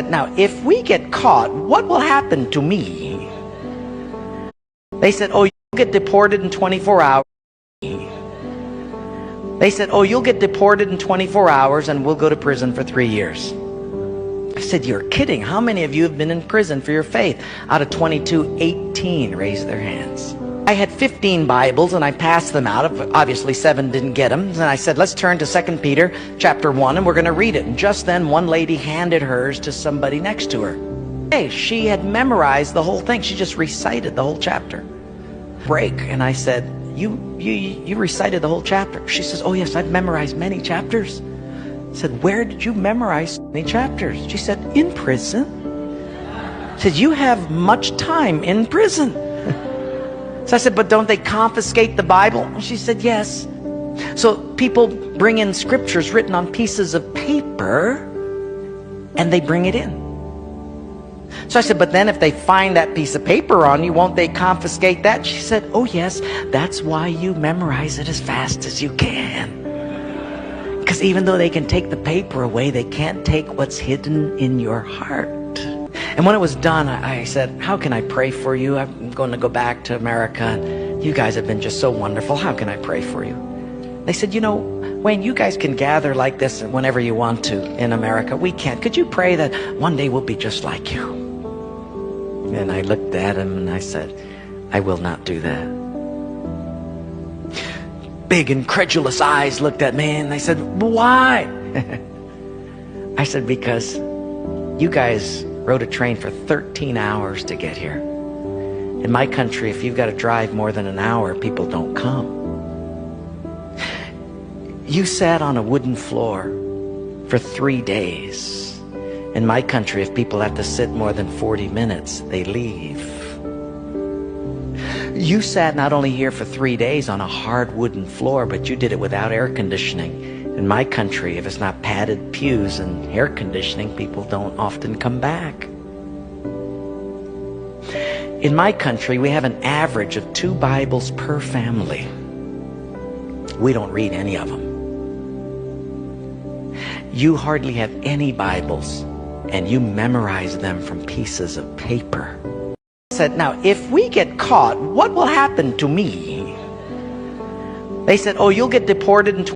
Now, if we get caught, what will happen to me? They said, oh, you'll get deported in 24 hours. They said, oh, you'll get deported in 24 hours and we'll go to prison for 3 years. I said, you're kidding. How many of you have been in prison for your faith? Out of 22, 18 raised their hands. I had 15 Bibles and I passed them out. Obviously 7 didn't get them. And I said, let's turn to 2 Peter chapter 1 and we're going to read it. And just then one lady handed hers to somebody next to her. Hey, she had memorized the whole thing. She just recited the whole chapter. Break. And I said, you recited the whole chapter. She says, oh yes, I've memorized many chapters. I said, where did you memorize so many chapters? She said, in prison. I said, you have much time in prison. So I said, but don't they confiscate the Bible? She said, yes. So people bring in scriptures written on pieces of paper and they bring it in. So I said, but then if they find that piece of paper on you, won't they confiscate that? She said, oh yes, that's why you memorize it as fast as you can. Because even though they can take the paper away, they can't take what's hidden in your heart. And when it was done, I said, how can I pray for you? I'm going to go back to America. You guys have been just so wonderful. How can I pray for you? They said, you know, Wayne, you guys can gather like this whenever you want to in America. We can't. Could you pray that one day we'll be just like you? And I looked at him and I said, I will not do that. Big incredulous eyes looked at me and they said, why? I said, because you guys rode a train for 13 hours to get here. In my country, if you've got to drive more than an hour, people don't come. You sat on a wooden floor for 3 days. In my country, if people have to sit more than 40 minutes, they leave. You sat not only here for 3 days on a hard wooden floor, but you did it without air conditioning. In my country, if it's not padded pews and air conditioning, people don't often come back. In my country, we have an average of 2 Bibles per family. We don't read any of them. You hardly have any Bibles, and you memorize them from pieces of paper. I said, now, if we get caught, what will happen to me? They said, oh, you'll get deported in